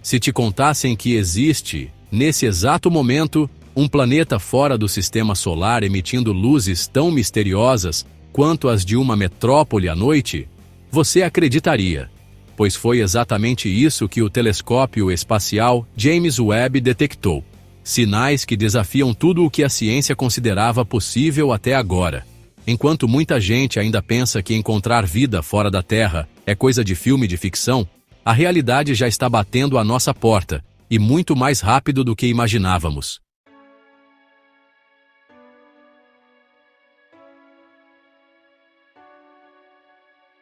Se te contassem que existe, nesse exato momento, um planeta fora do sistema solar emitindo luzes tão misteriosas quanto as de uma metrópole à noite, você acreditaria, pois foi exatamente isso que o telescópio espacial James Webb detectou. Sinais que desafiam tudo o que a ciência considerava possível até agora. Enquanto muita gente ainda pensa que encontrar vida fora da Terra é coisa de filme de ficção, a realidade já está batendo à nossa porta, e muito mais rápido do que imaginávamos.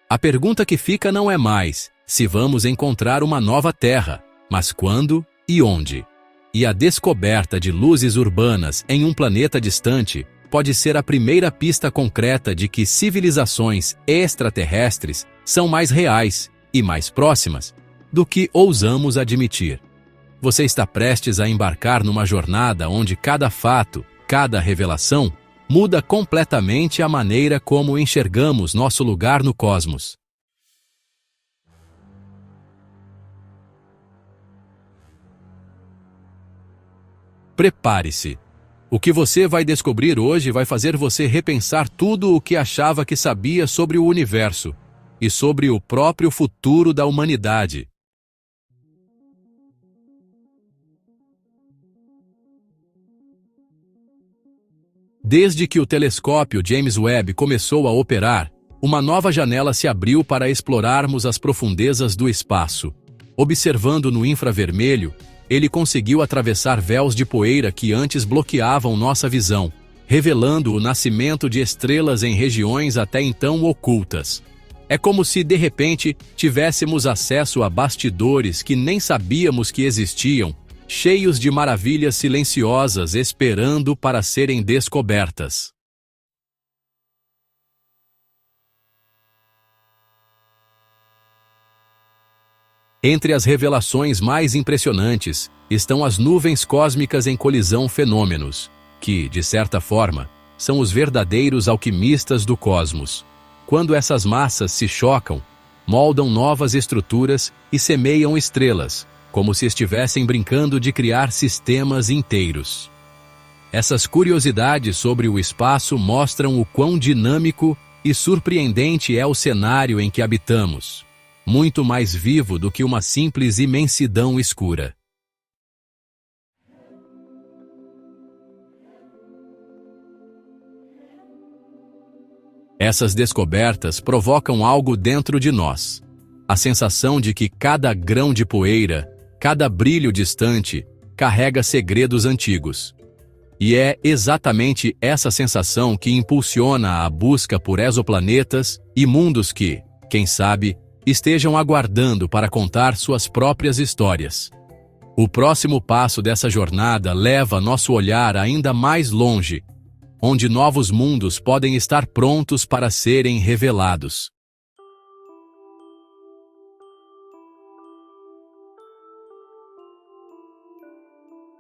A pergunta que fica não é mais se vamos encontrar uma nova Terra, mas quando e onde. E a descoberta de luzes urbanas em um planeta distante pode ser a primeira pista concreta de que civilizações extraterrestres são mais reais e mais próximas do que ousamos admitir. Você está prestes a embarcar numa jornada onde cada fato, cada revelação, muda completamente a maneira como enxergamos nosso lugar no cosmos. Prepare-se. O que você vai descobrir hoje vai fazer você repensar tudo o que achava que sabia sobre o universo e sobre o próprio futuro da humanidade. Desde que o telescópio James Webb começou a operar, uma nova janela se abriu para explorarmos as profundezas do espaço. Observando no infravermelho, ele conseguiu atravessar véus de poeira que antes bloqueavam nossa visão, revelando o nascimento de estrelas em regiões até então ocultas. É como se, de repente, tivéssemos acesso a bastidores que nem sabíamos que existiam, cheios de maravilhas silenciosas esperando para serem descobertas. Entre as revelações mais impressionantes estão as nuvens cósmicas em colisão fenômenos, que, de certa forma, são os verdadeiros alquimistas do cosmos. Quando essas massas se chocam, moldam novas estruturas e semeiam estrelas, como se estivessem brincando de criar sistemas inteiros. Essas curiosidades sobre o espaço mostram o quão dinâmico e surpreendente é o cenário em que habitamos, muito mais vivo do que uma simples imensidão escura. Essas descobertas provocam algo dentro de nós. A sensação de que cada grão de poeira, cada brilho distante, carrega segredos antigos. E é exatamente essa sensação que impulsiona a busca por exoplanetas e mundos que, quem sabe, estejam aguardando para contar suas próprias histórias. O próximo passo dessa jornada leva nosso olhar ainda mais longe, onde novos mundos podem estar prontos para serem revelados.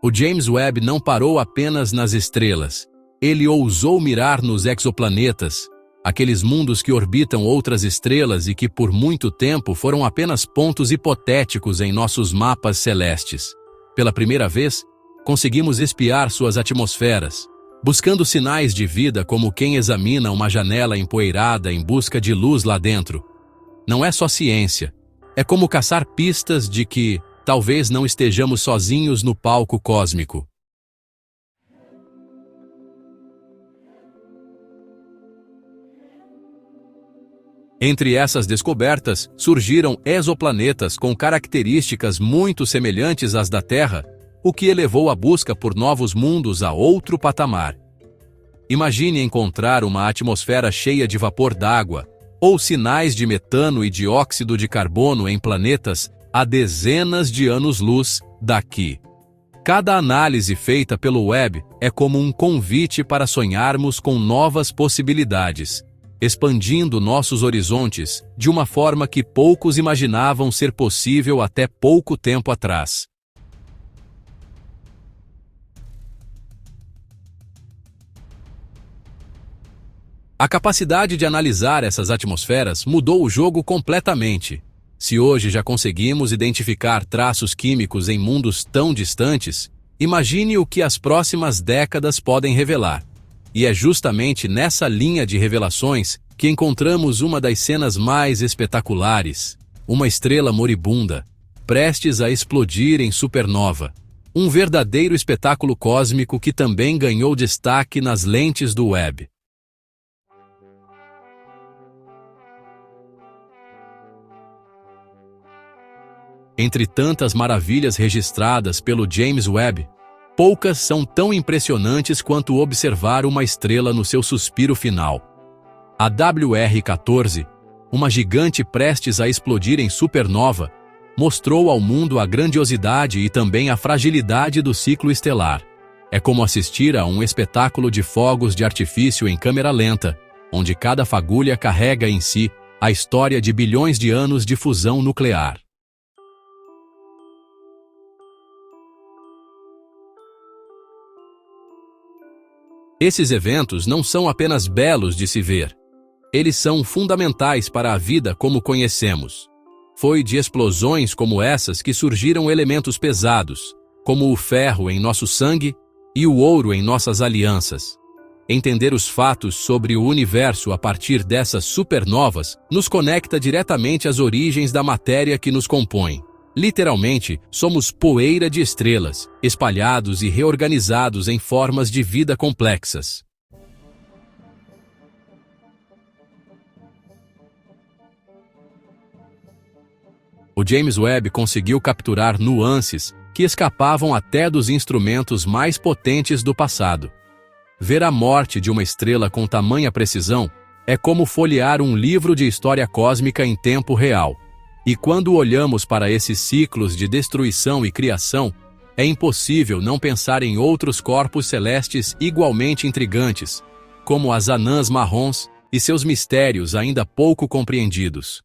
O James Webb não parou apenas nas estrelas. Ele ousou mirar nos exoplanetas, aqueles mundos que orbitam outras estrelas e que por muito tempo foram apenas pontos hipotéticos em nossos mapas celestes. Pela primeira vez, conseguimos espiar suas atmosferas, buscando sinais de vida como quem examina uma janela empoeirada em busca de luz lá dentro. Não é só ciência, é como caçar pistas de que talvez não estejamos sozinhos no palco cósmico. Entre essas descobertas, surgiram exoplanetas com características muito semelhantes às da Terra, o que elevou a busca por novos mundos a outro patamar. Imagine encontrar uma atmosfera cheia de vapor d'água, ou sinais de metano e dióxido de carbono em planetas a dezenas de anos-luz daqui. Cada análise feita pelo Webb é como um convite para sonharmos com novas possibilidades, expandindo nossos horizontes de uma forma que poucos imaginavam ser possível até pouco tempo atrás. A capacidade de analisar essas atmosferas mudou o jogo completamente. Se hoje já conseguimos identificar traços químicos em mundos tão distantes, imagine o que as próximas décadas podem revelar. E é justamente nessa linha de revelações que encontramos uma das cenas mais espetaculares: uma estrela moribunda, prestes a explodir em supernova. Um verdadeiro espetáculo cósmico que também ganhou destaque nas lentes do Webb. Entre tantas maravilhas registradas pelo James Webb, poucas são tão impressionantes quanto observar uma estrela no seu suspiro final. A WR-14, uma gigante prestes a explodir em supernova, mostrou ao mundo a grandiosidade e também a fragilidade do ciclo estelar. É como assistir a um espetáculo de fogos de artifício em câmera lenta, onde cada fagulha carrega em si a história de bilhões de anos de fusão nuclear. Esses eventos não são apenas belos de se ver. Eles são fundamentais para a vida como conhecemos. Foi de explosões como essas que surgiram elementos pesados, como o ferro em nosso sangue e o ouro em nossas alianças. Entender os fatos sobre o universo a partir dessas supernovas nos conecta diretamente às origens da matéria que nos compõe. Literalmente, somos poeira de estrelas, espalhados e reorganizados em formas de vida complexas. O James Webb conseguiu capturar nuances que escapavam até dos instrumentos mais potentes do passado. Ver a morte de uma estrela com tamanha precisão é como folhear um livro de história cósmica em tempo real. E quando olhamos para esses ciclos de destruição e criação, é impossível não pensar em outros corpos celestes igualmente intrigantes, como as anãs marrons e seus mistérios ainda pouco compreendidos.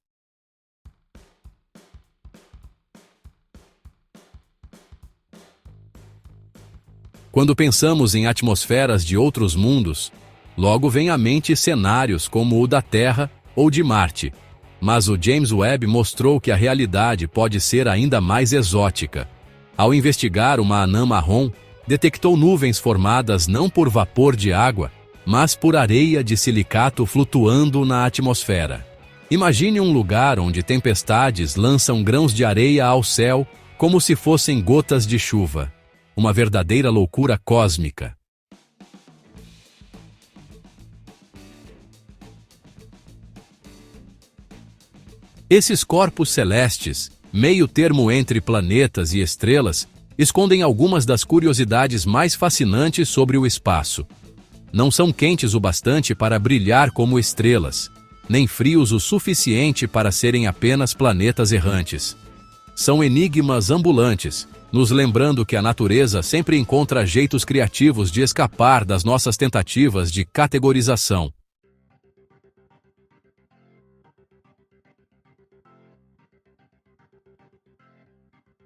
Quando pensamos em atmosferas de outros mundos, logo vem à mente cenários como o da Terra ou de Marte. Mas o James Webb mostrou que a realidade pode ser ainda mais exótica. Ao investigar uma anã marrom, detectou nuvens formadas não por vapor de água, mas por areia de silicato flutuando na atmosfera. Imagine um lugar onde tempestades lançam grãos de areia ao céu como se fossem gotas de chuva. Uma verdadeira loucura cósmica. Esses corpos celestes, meio termo entre planetas e estrelas, escondem algumas das curiosidades mais fascinantes sobre o espaço. Não são quentes o bastante para brilhar como estrelas, nem frios o suficiente para serem apenas planetas errantes. São enigmas ambulantes, nos lembrando que a natureza sempre encontra jeitos criativos de escapar das nossas tentativas de categorização.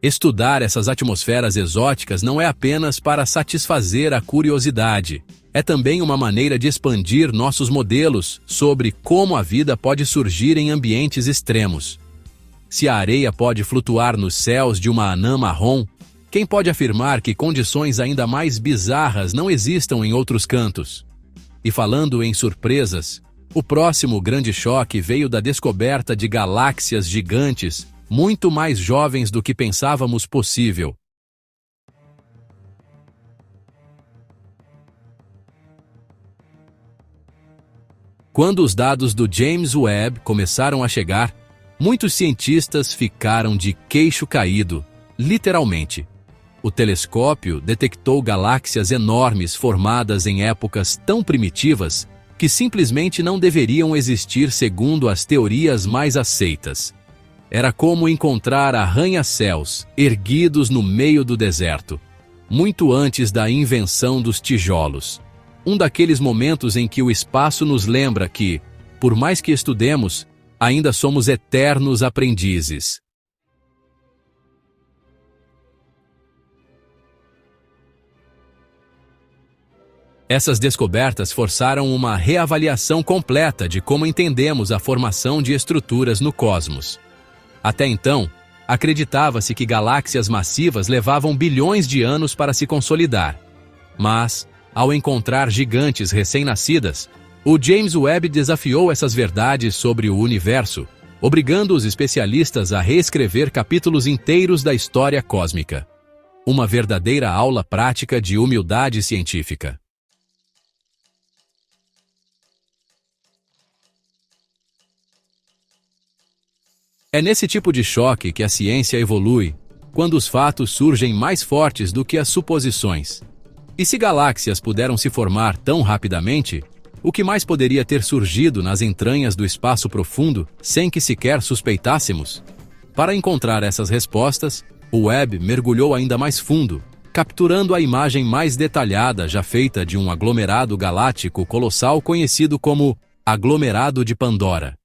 Estudar essas atmosferas exóticas não é apenas para satisfazer a curiosidade. É também uma maneira de expandir nossos modelos sobre como a vida pode surgir em ambientes extremos. Se a areia pode flutuar nos céus de uma anã marrom, quem pode afirmar que condições ainda mais bizarras não existam em outros cantos? E falando em surpresas, o próximo grande choque veio da descoberta de galáxias gigantes, muito mais jovens do que pensávamos possível. Quando os dados do James Webb começaram a chegar, muitos cientistas ficaram de queixo caído, literalmente. O telescópio detectou galáxias enormes formadas em épocas tão primitivas que simplesmente não deveriam existir segundo as teorias mais aceitas. Era como encontrar arranha-céus erguidos no meio do deserto, muito antes da invenção dos tijolos. Um daqueles momentos em que o espaço nos lembra que, por mais que estudemos, ainda somos eternos aprendizes. Essas descobertas forçaram uma reavaliação completa de como entendemos a formação de estruturas no cosmos. Até então, acreditava-se que galáxias massivas levavam bilhões de anos para se consolidar. Mas, ao encontrar gigantes recém-nascidas, o James Webb desafiou essas verdades sobre o universo, obrigando os especialistas a reescrever capítulos inteiros da história cósmica. Uma verdadeira aula prática de humildade científica. É nesse tipo de choque que a ciência evolui, quando os fatos surgem mais fortes do que as suposições. E se galáxias puderam se formar tão rapidamente, o que mais poderia ter surgido nas entranhas do espaço profundo sem que sequer suspeitássemos? Para encontrar essas respostas, o Webb mergulhou ainda mais fundo, capturando a imagem mais detalhada já feita de um aglomerado galáctico colossal conhecido como Aglomerado de Pandora.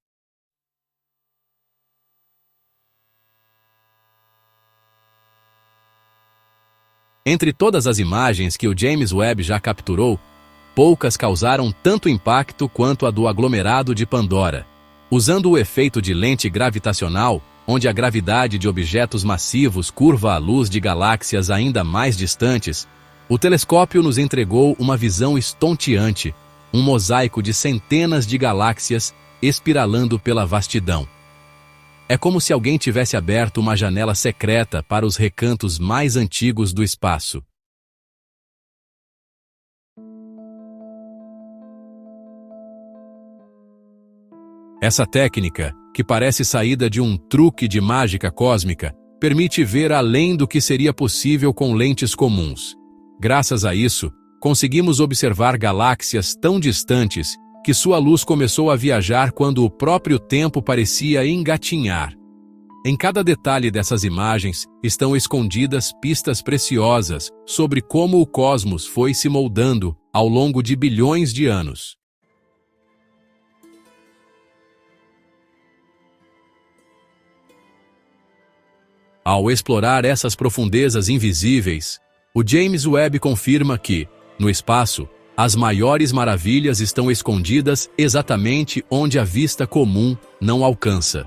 Entre todas as imagens que o James Webb já capturou, poucas causaram tanto impacto quanto a do aglomerado de Pandora. Usando o efeito de lente gravitacional, onde a gravidade de objetos massivos curva a luz de galáxias ainda mais distantes, o telescópio nos entregou uma visão estonteante, um mosaico de centenas de galáxias espiralando pela vastidão. É como se alguém tivesse aberto uma janela secreta para os recantos mais antigos do espaço. Essa técnica, que parece saída de um truque de mágica cósmica, permite ver além do que seria possível com lentes comuns. Graças a isso, conseguimos observar galáxias tão distantes que sua luz começou a viajar quando o próprio tempo parecia engatinhar. Em cada detalhe dessas imagens estão escondidas pistas preciosas sobre como o cosmos foi se moldando ao longo de bilhões de anos. Ao explorar essas profundezas invisíveis, o James Webb confirma que, no espaço, as maiores maravilhas estão escondidas exatamente onde a vista comum não alcança.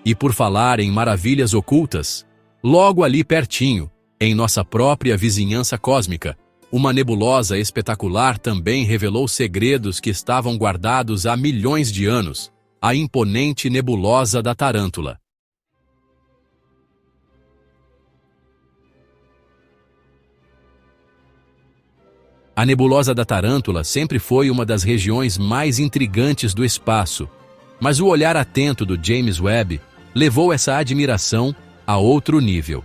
E por falar em maravilhas ocultas, logo ali pertinho, em nossa própria vizinhança cósmica, uma nebulosa espetacular também revelou segredos que estavam guardados há milhões de anos, a imponente nebulosa da Tarântula. A nebulosa da Tarântula sempre foi uma das regiões mais intrigantes do espaço, mas o olhar atento do James Webb levou essa admiração a outro nível.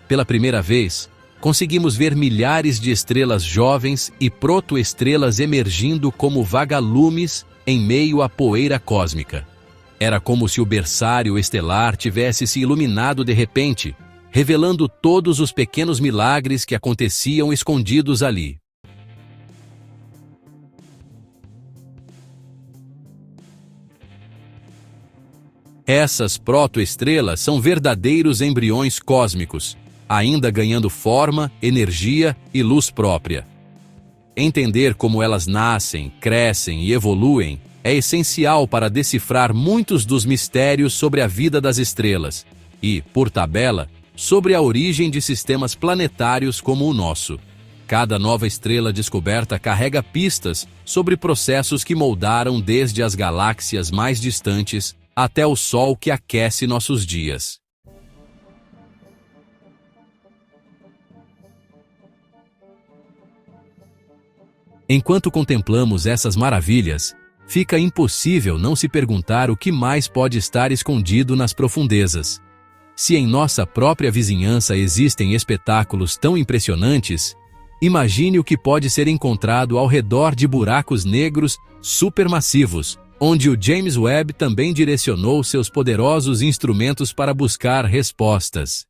Pela primeira vez, conseguimos ver milhares de estrelas jovens e protoestrelas emergindo como vagalumes em meio à poeira cósmica. Era como se o berçário estelar tivesse se iluminado de repente, revelando todos os pequenos milagres que aconteciam escondidos ali. Essas protoestrelas são verdadeiros embriões cósmicos, ainda ganhando forma, energia e luz própria. Entender como elas nascem, crescem e evoluem é essencial para decifrar muitos dos mistérios sobre a vida das estrelas e, por tabela, sobre a origem de sistemas planetários como o nosso. Cada nova estrela descoberta carrega pistas sobre processos que moldaram desde as galáxias mais distantes até o Sol que aquece nossos dias. Enquanto contemplamos essas maravilhas, fica impossível não se perguntar o que mais pode estar escondido nas profundezas. Se em nossa própria vizinhança existem espetáculos tão impressionantes, imagine o que pode ser encontrado ao redor de buracos negros supermassivos, onde o James Webb também direcionou seus poderosos instrumentos para buscar respostas.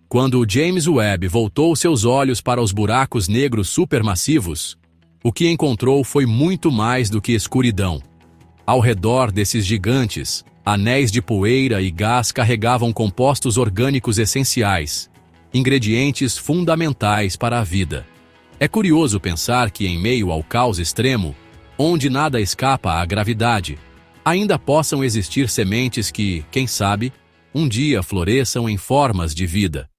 Quando o James Webb voltou seus olhos para os buracos negros supermassivos, o que encontrou foi muito mais do que escuridão. Ao redor desses gigantes, anéis de poeira e gás carregavam compostos orgânicos essenciais, ingredientes fundamentais para a vida. É curioso pensar que, em meio ao caos extremo, onde nada escapa à gravidade, ainda possam existir sementes que, quem sabe, um dia floresçam em formas de vida.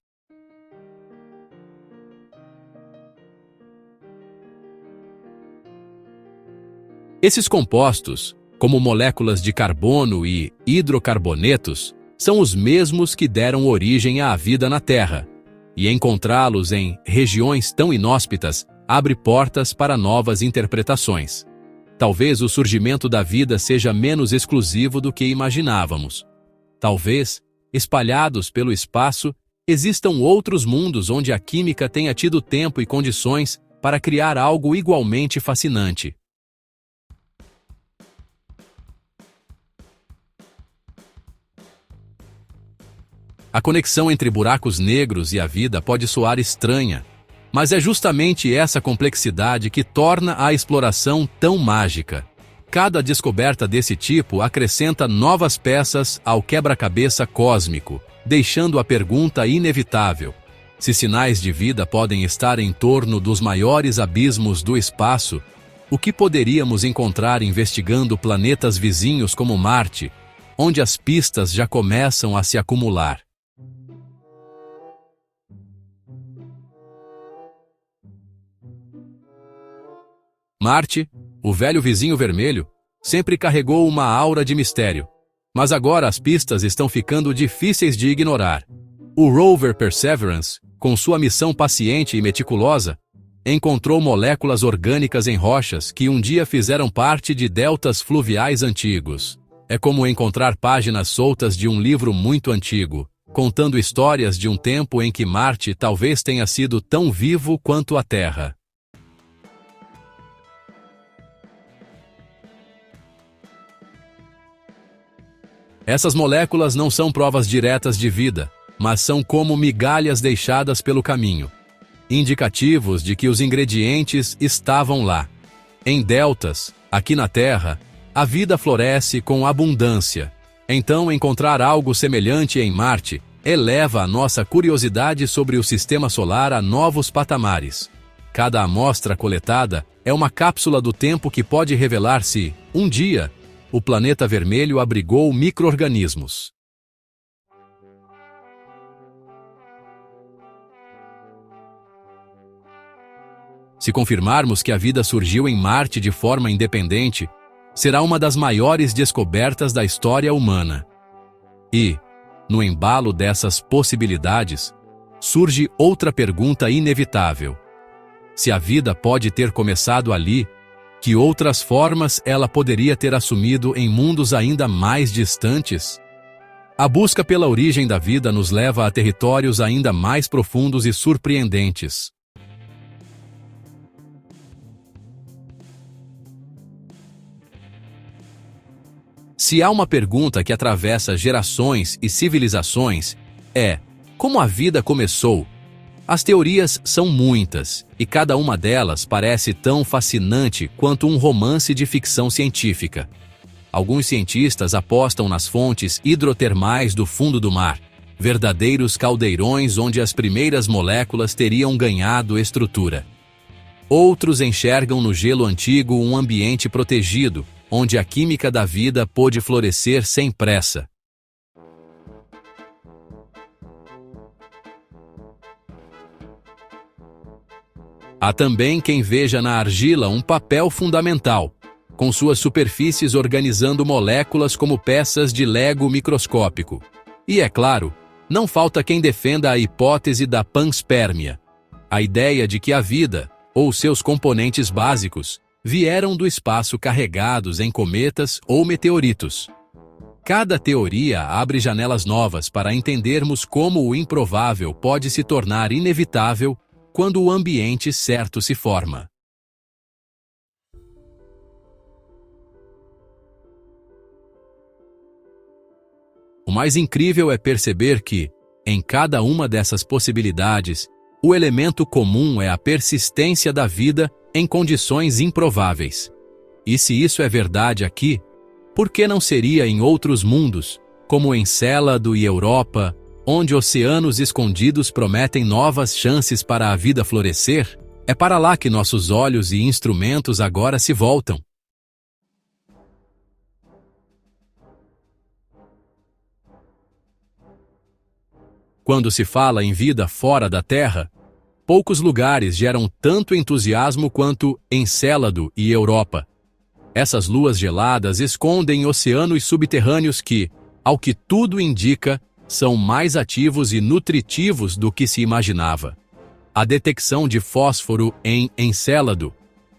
Esses compostos, como moléculas de carbono e hidrocarbonetos, são os mesmos que deram origem à vida na Terra, e encontrá-los em regiões tão inóspitas abre portas para novas interpretações. Talvez o surgimento da vida seja menos exclusivo do que imaginávamos. Talvez, espalhados pelo espaço, existam outros mundos onde a química tenha tido tempo e condições para criar algo igualmente fascinante. A conexão entre buracos negros e a vida pode soar estranha, mas é justamente essa complexidade que torna a exploração tão mágica. Cada descoberta desse tipo acrescenta novas peças ao quebra-cabeça cósmico, deixando a pergunta inevitável: se sinais de vida podem estar em torno dos maiores abismos do espaço, o que poderíamos encontrar investigando planetas vizinhos como Marte, onde as pistas já começam a se acumular? Marte, o velho vizinho vermelho, sempre carregou uma aura de mistério. Mas agora as pistas estão ficando difíceis de ignorar. O rover Perseverance, com sua missão paciente e meticulosa, encontrou moléculas orgânicas em rochas que um dia fizeram parte de deltas fluviais antigos. É como encontrar páginas soltas de um livro muito antigo, contando histórias de um tempo em que Marte talvez tenha sido tão vivo quanto a Terra. Essas moléculas não são provas diretas de vida, mas são como migalhas deixadas pelo caminho, indicativos de que os ingredientes estavam lá. Em deltas, aqui na Terra, a vida floresce com abundância. Então, encontrar algo semelhante em Marte eleva a nossa curiosidade sobre o sistema solar a novos patamares. Cada amostra coletada é uma cápsula do tempo que pode revelar se, um dia, o planeta vermelho abrigou micro-organismos. Se confirmarmos que a vida surgiu em Marte de forma independente, será uma das maiores descobertas da história humana. E, no embalo dessas possibilidades, surge outra pergunta inevitável. Se a vida pode ter começado ali, que outras formas ela poderia ter assumido em mundos ainda mais distantes? A busca pela origem da vida nos leva a territórios ainda mais profundos e surpreendentes. Se há uma pergunta que atravessa gerações e civilizações, é: como a vida começou? As teorias são muitas, e cada uma delas parece tão fascinante quanto um romance de ficção científica. Alguns cientistas apostam nas fontes hidrotermais do fundo do mar, verdadeiros caldeirões onde as primeiras moléculas teriam ganhado estrutura. Outros enxergam no gelo antigo um ambiente protegido, onde a química da vida pôde florescer sem pressa. Há também quem veja na argila um papel fundamental, com suas superfícies organizando moléculas como peças de Lego microscópico. E, é claro, não falta quem defenda a hipótese da panspermia, a ideia de que a vida, ou seus componentes básicos, vieram do espaço carregados em cometas ou meteoritos. Cada teoria abre janelas novas para entendermos como o improvável pode se tornar inevitável quando o ambiente certo se forma. O mais incrível é perceber que, em cada uma dessas possibilidades, o elemento comum é a persistência da vida em condições improváveis. E se isso é verdade aqui, por que não seria em outros mundos, como Encélado e Europa, onde oceanos escondidos prometem novas chances para a vida florescer? É para lá que nossos olhos e instrumentos agora se voltam. Quando se fala em vida fora da Terra, poucos lugares geram tanto entusiasmo quanto Encélado e Europa. Essas luas geladas escondem oceanos subterrâneos que, ao que tudo indica, são mais ativos e nutritivos do que se imaginava. A detecção de fósforo em Encélado,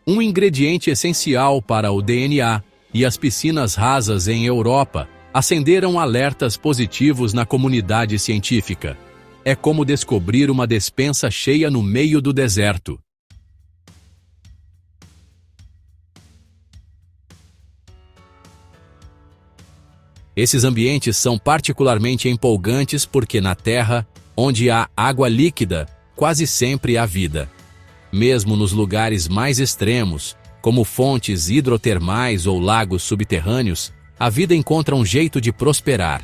um ingrediente essencial para o DNA, e as piscinas rasas em Europa acenderam alertas positivos na comunidade científica. É como descobrir uma despensa cheia no meio do deserto. Esses ambientes são particularmente empolgantes porque na Terra, onde há água líquida, quase sempre há vida. Mesmo nos lugares mais extremos, como fontes hidrotermais ou lagos subterrâneos, a vida encontra um jeito de prosperar.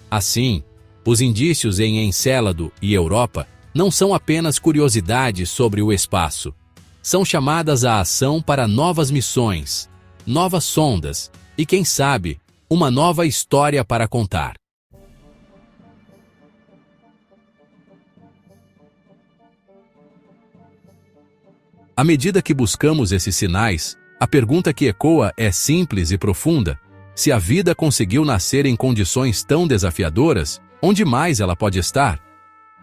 Assim, os indícios em Encélado e Europa não são apenas curiosidades sobre o espaço. São chamadas à ação para novas missões, novas sondas e, quem sabe, uma nova história para contar. À medida que buscamos esses sinais, a pergunta que ecoa é simples e profunda: se a vida conseguiu nascer em condições tão desafiadoras, onde mais ela pode estar?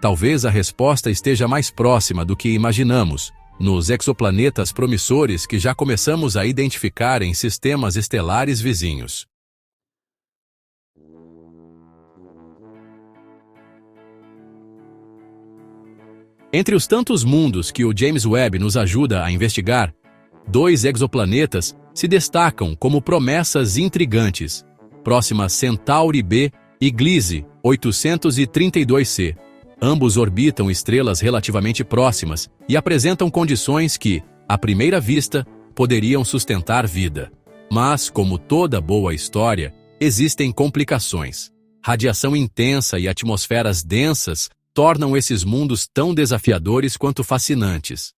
Talvez a resposta esteja mais próxima do que imaginamos, nos exoplanetas promissores que já começamos a identificar em sistemas estelares vizinhos. Entre os tantos mundos que o James Webb nos ajuda a investigar, 2 exoplanetas se destacam como promessas intrigantes: Próxima Centauri B e Gliese 832c. Ambos orbitam estrelas relativamente próximas e apresentam condições que, à primeira vista, poderiam sustentar vida. Mas, como toda boa história, existem complicações. Radiação intensa e atmosferas densas tornam esses mundos tão desafiadores quanto fascinantes.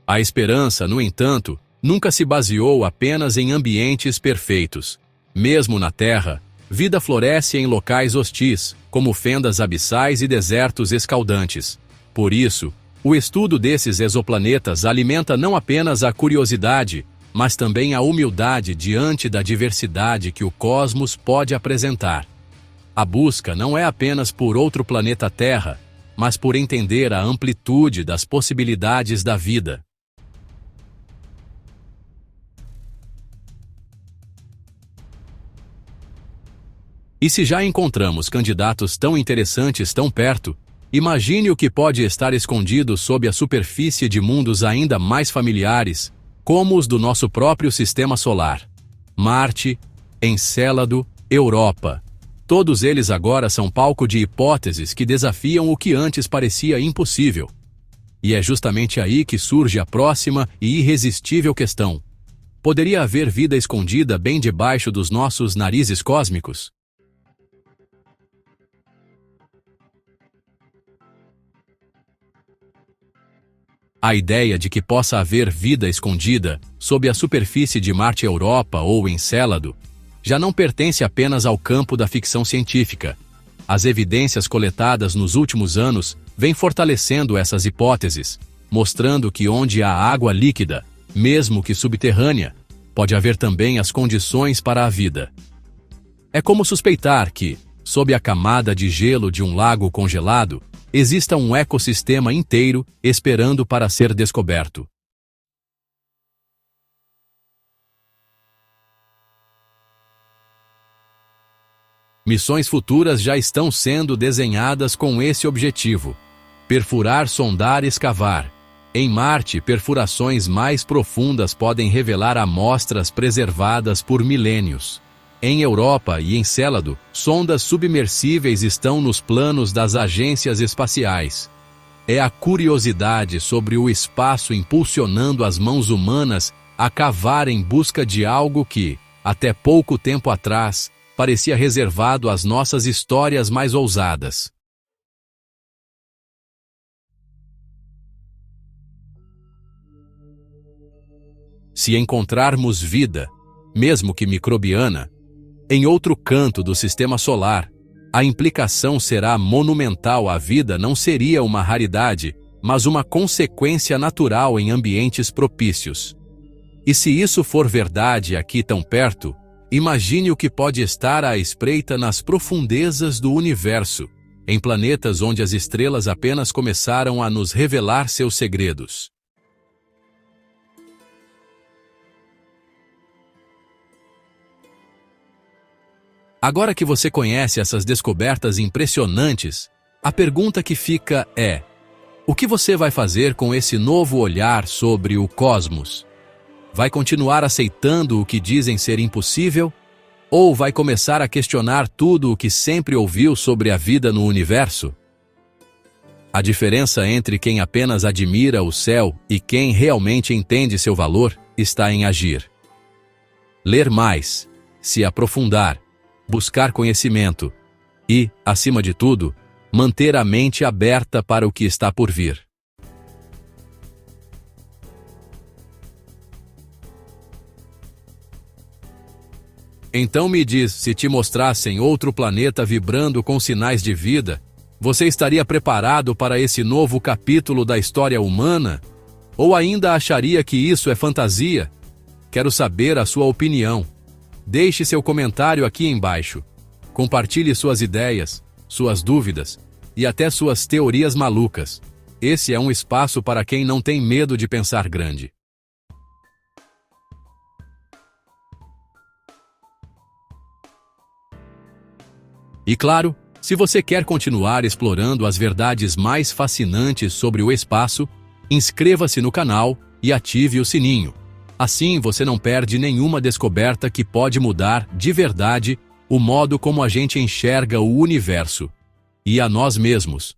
A esperança, no entanto, nunca se baseou apenas em ambientes perfeitos. Mesmo na Terra, vida floresce em locais hostis, como fendas abissais e desertos escaldantes. Por isso, o estudo desses exoplanetas alimenta não apenas a curiosidade, mas também a humildade diante da diversidade que o cosmos pode apresentar. A busca não é apenas por outro planeta Terra, mas por entender a amplitude das possibilidades da vida. E se já encontramos candidatos tão interessantes tão perto, imagine o que pode estar escondido sob a superfície de mundos ainda mais familiares, como os do nosso próprio sistema solar. Marte, Encélado, Europa. Todos eles agora são palco de hipóteses que desafiam o que antes parecia impossível. E é justamente aí que surge a próxima e irresistível questão: poderia haver vida escondida bem debaixo dos nossos narizes cósmicos? A ideia de que possa haver vida escondida sob a superfície de Marte, Europa ou Encélado já não pertence apenas ao campo da ficção científica. As evidências coletadas nos últimos anos vêm fortalecendo essas hipóteses, mostrando que onde há água líquida, mesmo que subterrânea, pode haver também as condições para a vida. É como suspeitar que, sob a camada de gelo de um lago congelado, exista um ecossistema inteiro esperando para ser descoberto. Missões futuras já estão sendo desenhadas com esse objetivo: perfurar, sondar, escavar. Em Marte, perfurações mais profundas podem revelar amostras preservadas por milênios. Em Europa e Encélado, sondas submersíveis estão nos planos das agências espaciais. É a curiosidade sobre o espaço impulsionando as mãos humanas a cavar em busca de algo que, até pouco tempo atrás, parecia reservado às nossas histórias mais ousadas. Se encontrarmos vida, mesmo que microbiana, em outro canto do sistema solar, a implicação será monumental. A vida não seria uma raridade, mas uma consequência natural em ambientes propícios. E se isso for verdade aqui tão perto, imagine o que pode estar à espreita nas profundezas do universo, em planetas onde as estrelas apenas começaram a nos revelar seus segredos. Agora que você conhece essas descobertas impressionantes, a pergunta que fica é: o que você vai fazer com esse novo olhar sobre o cosmos? Vai continuar aceitando o que dizem ser impossível? Ou vai começar a questionar tudo o que sempre ouviu sobre a vida no universo? A diferença entre quem apenas admira o céu e quem realmente entende seu valor está em agir. Ler mais, se aprofundar, buscar conhecimento e, acima de tudo, manter a mente aberta para o que está por vir. Então me diz, se te mostrassem outro planeta vibrando com sinais de vida, você estaria preparado para esse novo capítulo da história humana? Ou ainda acharia que isso é fantasia? Quero saber a sua opinião. Deixe seu comentário aqui embaixo. Compartilhe suas ideias, suas dúvidas e até suas teorias malucas. Esse é um espaço para quem não tem medo de pensar grande. E claro, se você quer continuar explorando as verdades mais fascinantes sobre o espaço, inscreva-se no canal e ative o sininho. Assim você não perde nenhuma descoberta que pode mudar de verdade o modo como a gente enxerga o universo e a nós mesmos.